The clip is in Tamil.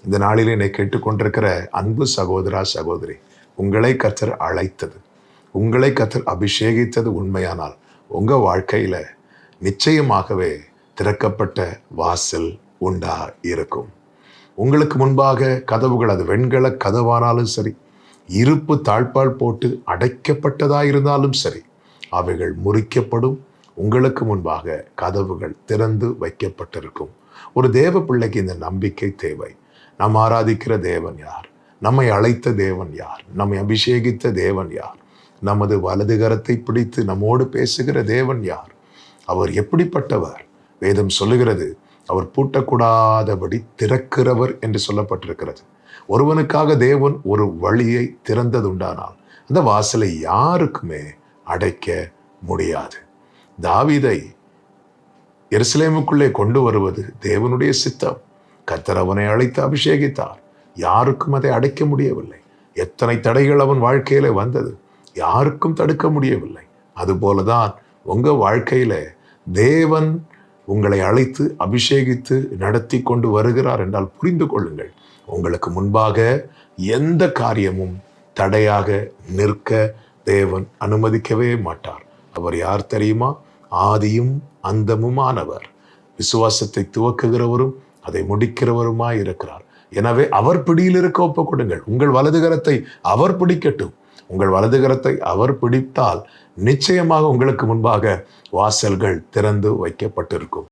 இந்த நாளில் என்னை கேட்டுக்கொண்டிருக்கிற அன்பு சகோதரா சகோதரி, உங்களை கர்த்தர் அழைத்தது, உங்களை கர்த்தர் அபிஷேகித்தது உண்மையானால் உங்க வாழ்க்கையில நிச்சயமாகவே திறக்கப்பட்ட வாசல் உண்டா இருக்கும். உங்களுக்கு முன்பாக கதவுகள், அது வெண்கல கதவானாலும் சரி, இருப்பு தாழ்பால் போட்டு அடைக்கப்பட்டதா இருந்தாலும் சரி, அவைகள் முறிக்கப்படும். உங்களுக்கு முன்பாக கதவுகள் திறந்து வைக்கப்பட்டிருக்கும். ஒரு தேவ பிள்ளைக்கு இந்த நம்பிக்கை தேவை. நாம் ஆராதிக்கிற தேவன் யார்? நம்மை அழைத்த தேவன் யார்? நம்மை அபிஷேகித்த தேவன் யார்? நமது வலது கரத்தை பிடித்து நம்மோடு பேசுகிற தேவன் யார்? அவர் எப்படிப்பட்டவர்? வேதம் சொல்லுகிறது, அவர் பூட்டக்கூடாதபடி திறக்கிறவர் என்று சொல்லப்பட்டிருக்கிறது. ஒருவனுக்காக தேவன் ஒரு வழியை திறந்ததுண்டானால் அந்த வாசலை யாருக்குமே அடைக்க முடியாது. தாவீதை எருசலேமுக்குள்ளே கொண்டு வருவது தேவனுடைய சித்தம். கர்த்தர் அவனை அழைத்து அபிஷேகித்தார். யாருக்கும் அதை அடைக்க முடியவில்லை. எத்தனை தடைகள் அவன் வாழ்க்கையில வந்தது, யாருக்கும் தடுக்க முடியவில்லை. அதுபோலதான் உங்க வாழ்க்கையில தேவன் உங்களை அழைத்து அபிஷேகித்து நடத்தி கொண்டு வருகிறார் என்றால் புரிந்து கொள்ளுங்கள், உங்களுக்கு முன்பாக எந்த காரியமும் தடையாக நிற்க தேவன் அனுமதிக்கவே மாட்டார். அவர் யார் தெரியுமா? ஆதியும் அந்தமுமானவர், விசுவாசத்தை துவக்குகிறவரும் அதை முடிக்கிறவருமாய் இருக்கிறார். எனவே அவர் பிடியில் இருக்க ஒப்புக் கொடுங்கள். உங்கள் வலது கரத்தை அவர் பிடிக்கட்டும். உங்கள் வலது கரத்தை அவர் பிடித்தால் நிச்சயமாக உங்களுக்கு முன்பாக வாசல்கள் திறந்து வைக்கப்பட்டிருக்கும்.